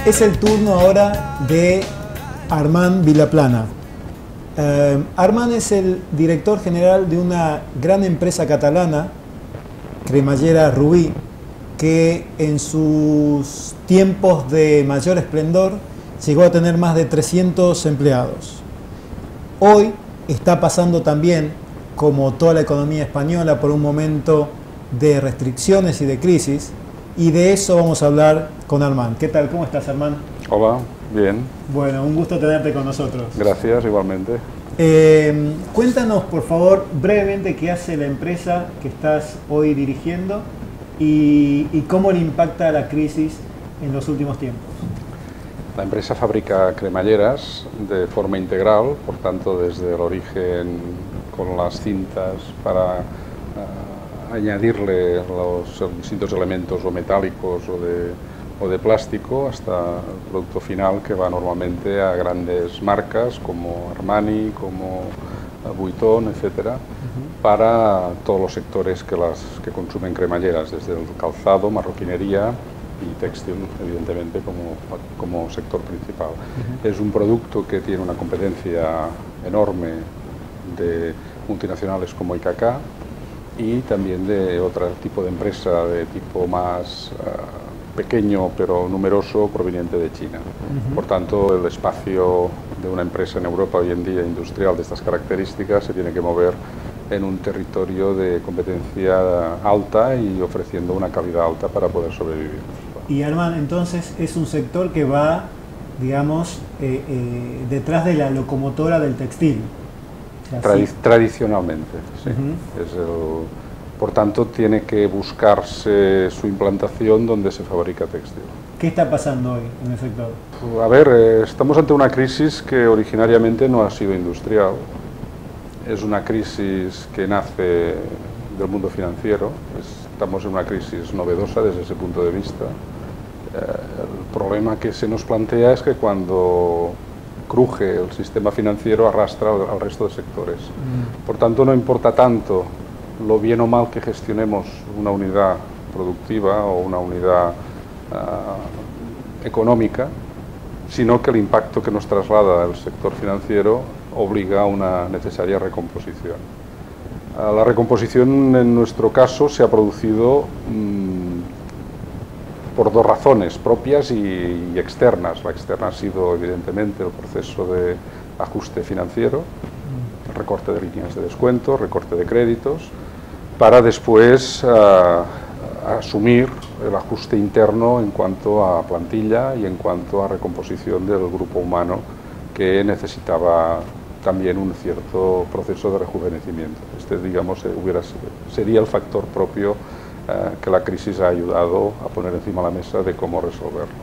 Es el turno ahora de Armand Vilaplana. Armand es el director general de una gran empresa catalana, Cremallera Rubí, que en sus tiempos de mayor esplendor llegó a tener más de 300 empleados. Hoy está pasando también, como toda la economía española, por un momento de restricciones y de crisis, y de eso vamos a hablar con Armand. ¿Qué tal? ¿Cómo estás, Armand? Hola, bien. Bueno, un gusto tenerte con nosotros. Gracias, igualmente. Cuéntanos, por favor, brevemente qué hace la empresa que estás hoy dirigiendo y cómo le impacta la crisis en los últimos tiempos. La empresa fabrica cremalleras de forma integral, por tanto, desde el origen con las cintas para añadirle los distintos elementos o metálicos o de plástico hasta el producto final, que va normalmente a grandes marcas como Armani, como Vuitton, etcétera, para todos los sectores que consumen cremalleras, desde el calzado, marroquinería y textil, evidentemente, como sector principal. Es un producto que tiene una competencia enorme de multinacionales como IKK y también de otro tipo de empresa de tipo más pequeño pero numeroso, proveniente de China. Por tanto, el espacio de una empresa en Europa hoy en día industrial de estas características se tiene que mover en un territorio de competencia alta y ofreciendo una calidad alta para poder sobrevivir. Y Armand, entonces es un sector que va, digamos, detrás de la locomotora del textil. O sea, tradicionalmente, sí. Por tanto, tiene que buscarse su implantación donde se fabrica textil. ¿Qué está pasando hoy en el sector? A ver, estamos ante una crisis que originariamente no ha sido industrial. Es una crisis que nace del mundo financiero. Estamos en una crisis novedosa desde ese punto de vista. El problema que se nos plantea es que cuando cruje el sistema financiero arrastra al resto de sectores. Por tanto, no importa tanto lo bien o mal que gestionemos una unidad productiva o una unidad económica, sino que el impacto que nos traslada el sector financiero obliga a una necesaria recomposición. La recomposición en nuestro caso se ha producido por dos razones, propias y externas. La externa ha sido evidentemente el proceso de ajuste financiero, recorte de líneas de descuento, recorte de créditos, para después asumir el ajuste interno en cuanto a plantilla y en cuanto a recomposición del grupo humano, que necesitaba también un cierto proceso de rejuvenecimiento. Este, digamos, sería el factor propio que la crisis ha ayudado a poner encima de la mesa de cómo resolverlo.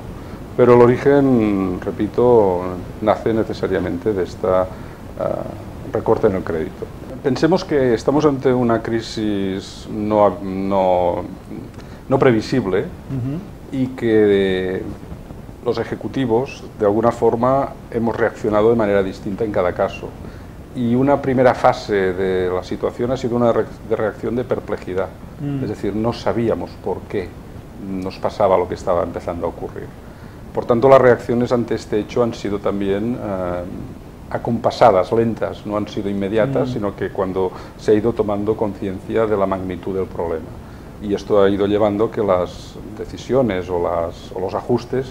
Pero el origen, repito, nace necesariamente de esta recorte en el crédito. Pensemos que estamos ante una crisis no previsible y que los ejecutivos, de alguna forma, hemos reaccionado de manera distinta en cada caso. Y una primera fase de la situación ha sido una reacción de perplejidad. Es decir, no sabíamos por qué nos pasaba lo que estaba empezando a ocurrir. Por tanto, las reacciones ante este hecho han sido también acompasadas, lentas, no han sido inmediatas, sino que cuando se ha ido tomando conciencia de la magnitud del problema. Y esto ha ido llevando que las decisiones o los ajustes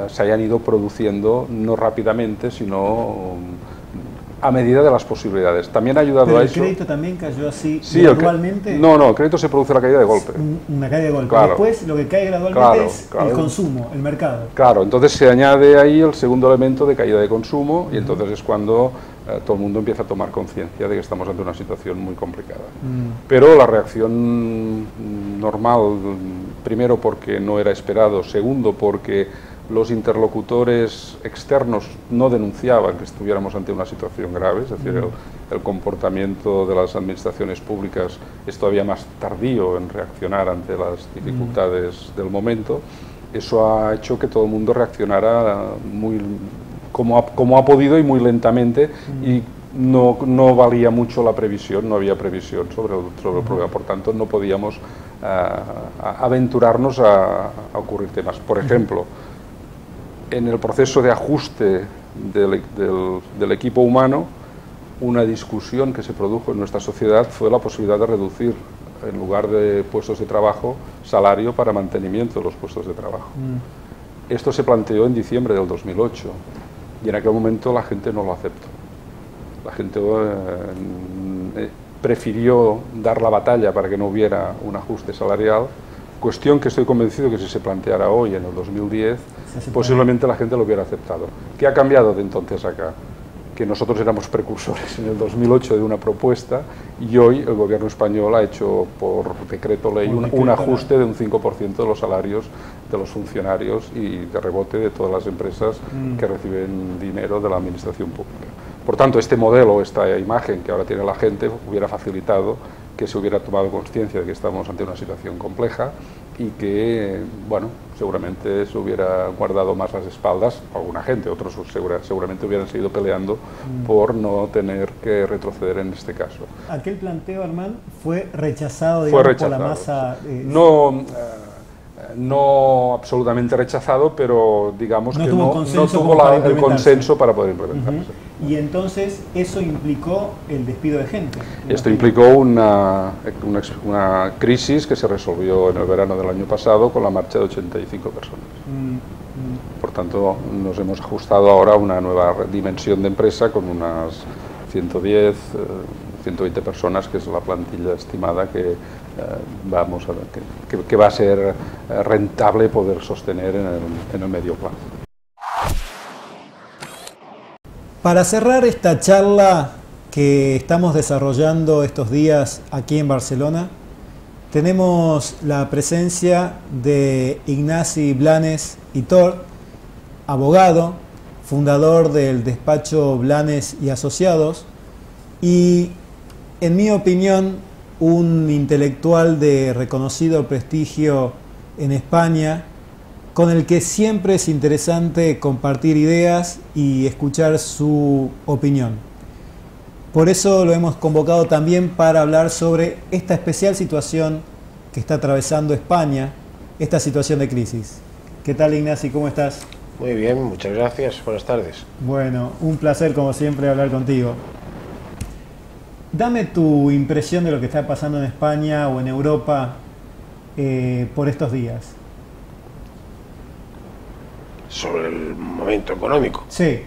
se hayan ido produciendo no rápidamente, sino a medida de las posibilidades. También ha ayudado ¿Pero a el eso. ¿El crédito también cayó así Sí, gradualmente? No, el crédito se produce la caída de golpe. Una caída de golpe. Claro. Después lo que cae gradualmente es el consumo, el mercado. Claro, entonces se añade ahí el segundo elemento de caída de consumo y entonces es cuando todo el mundo empieza a tomar conciencia de que estamos ante una situación muy complicada. Pero la reacción normal, primero porque no era esperado, segundo porque los interlocutores externos no denunciaban que estuviéramos ante una situación grave, es decir, el comportamiento de las administraciones públicas es todavía más tardío en reaccionar ante las dificultades del momento. Eso ha hecho que todo el mundo reaccionara como ha podido y muy lentamente, y no valía mucho la previsión, no había previsión sobre el problema, por tanto no podíamos aventurarnos a ocurrir temas. Por ejemplo, en el proceso de ajuste del equipo humano, una discusión que se produjo en nuestra sociedad fue la posibilidad de reducir, en lugar de puestos de trabajo, salario para mantenimiento de los puestos de trabajo. Esto se planteó en diciembre del 2008 y en aquel momento la gente no lo aceptó. La gente prefirió dar la batalla para que no hubiera un ajuste salarial, cuestión que estoy convencido que si se planteara hoy, en el 2010, posiblemente la gente lo hubiera aceptado. ¿Qué ha cambiado de entonces acá? Que nosotros éramos precursores en el 2008 de una propuesta y hoy el gobierno español ha hecho por decreto ley un ajuste de un 5% de los salarios de los funcionarios y de rebote de todas las empresas que reciben dinero de la administración pública. Por tanto, este modelo, esta imagen que ahora tiene la gente, hubiera facilitado que se hubiera tomado conciencia de que estamos ante una situación compleja y que, bueno, seguramente se hubiera guardado más las espaldas alguna gente, otros seguramente hubieran seguido peleando por no tener que retroceder en este caso. Aquel planteo, Armand, fue rechazado, digamos, por la masa... No absolutamente rechazado, pero digamos que no tuvo el consenso para poder implementarse. Y entonces eso implicó el despido de gente. Esto implicó una crisis que se resolvió en el verano del año pasado con la marcha de 85 personas. Por tanto, nos hemos ajustado ahora a una nueva dimensión de empresa con unas 110, 120 personas, que es la plantilla estimada que que va a ser rentable poder sostener en el medio plazo. Para cerrar esta charla que estamos desarrollando estos días aquí en Barcelona, tenemos la presencia de Ignasi Blanes i Tort, abogado, fundador del despacho Blanes y Asociados, y en mi opinión un intelectual de reconocido prestigio en España, con el que siempre es interesante compartir ideas y escuchar su opinión. Por eso lo hemos convocado también para hablar sobre esta especial situación que está atravesando España, esta situación de crisis. ¿Qué tal, Ignasi? ¿Cómo estás? Muy bien, muchas gracias. Buenas tardes. Bueno, un placer como siempre hablar contigo. Dame tu impresión de lo que está pasando en España o en Europa por estos días. Sobre el momento económico. Sí.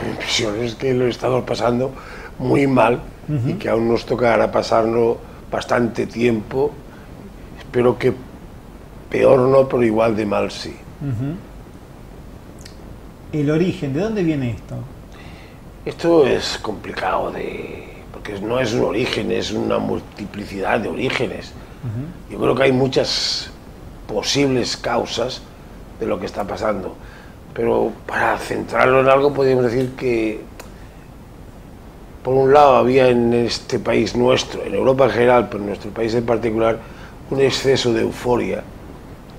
Mi impresión es que lo estamos pasando muy mal y que aún nos tocará pasarlo bastante tiempo. Espero que peor no, pero igual de mal sí. El origen, ¿de dónde viene esto? Esto es complicado porque no es un origen, es una multiplicidad de orígenes. Yo creo que hay muchas posibles causas de lo que está pasando, pero para centrarlo en algo podríamos decir que por un lado había en este país nuestro, en Europa en general, pero en nuestro país en particular, un exceso de euforia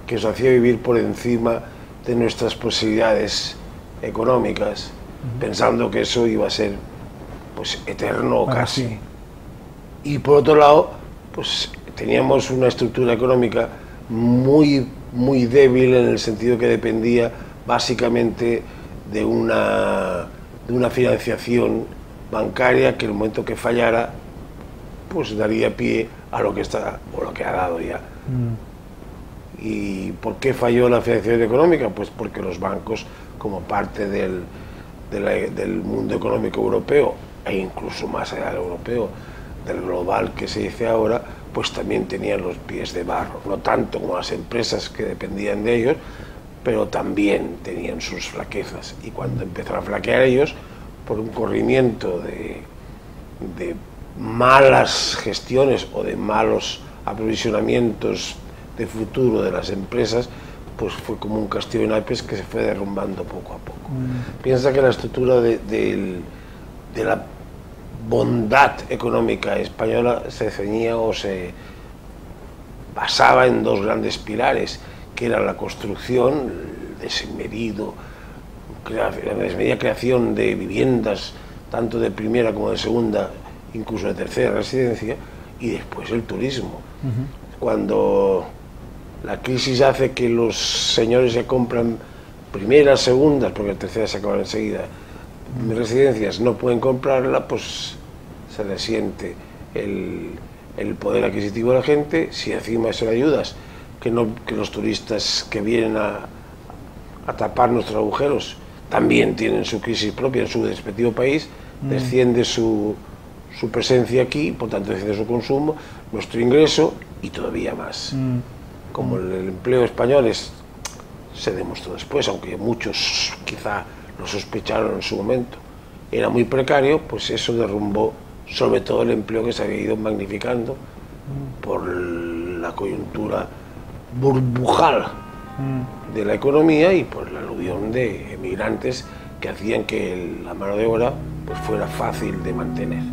que nos hacía vivir por encima de nuestras posibilidades económicas, pensando que eso iba a ser pues eterno o casi. Y por otro lado, pues teníamos una estructura económica muy débil, en el sentido que dependía básicamente de una financiación bancaria que en el momento que fallara pues daría pie a lo que está o lo que ha dado ya. ¿Y por qué falló la financiación económica? Pues porque los bancos, como parte del mundo económico europeo, e incluso más allá del europeo, del global que se dice ahora, pues también tenían los pies de barro, no tanto como las empresas que dependían de ellos, pero también tenían sus flaquezas. Y cuando empezaron a flaquear ellos, por un corrimiento de malas gestiones o de malos aprovisionamientos de futuro de las empresas, pues fue como un castillo de naipes que se fue derrumbando poco a poco. Piensa que la estructura de la bondad económica española se ceñía o se basaba en dos grandes pilares, que era la construcción, el desmedido, la desmedida creación de viviendas, tanto de primera como de segunda, incluso de tercera residencia, y después el turismo. Cuando la crisis hace que los señores que compran primeras, segundas, porque las terceras se acaban enseguida, residencias no pueden comprarla, pues se resiente el poder adquisitivo de la gente. Si encima eso le ayudas, que los turistas que vienen a tapar nuestros agujeros también tienen su crisis propia en su respectivo país, desciende su presencia aquí, por tanto desciende su consumo, nuestro ingreso y todavía más. Como el empleo español se demostró después, aunque muchos quizá lo sospecharon en su momento, era muy precario, pues eso derrumbó sobre todo el empleo que se había ido magnificando por la coyuntura burbujal de la economía y por la aluvión de emigrantes que hacían que la mano de obra pues fuera fácil de mantener.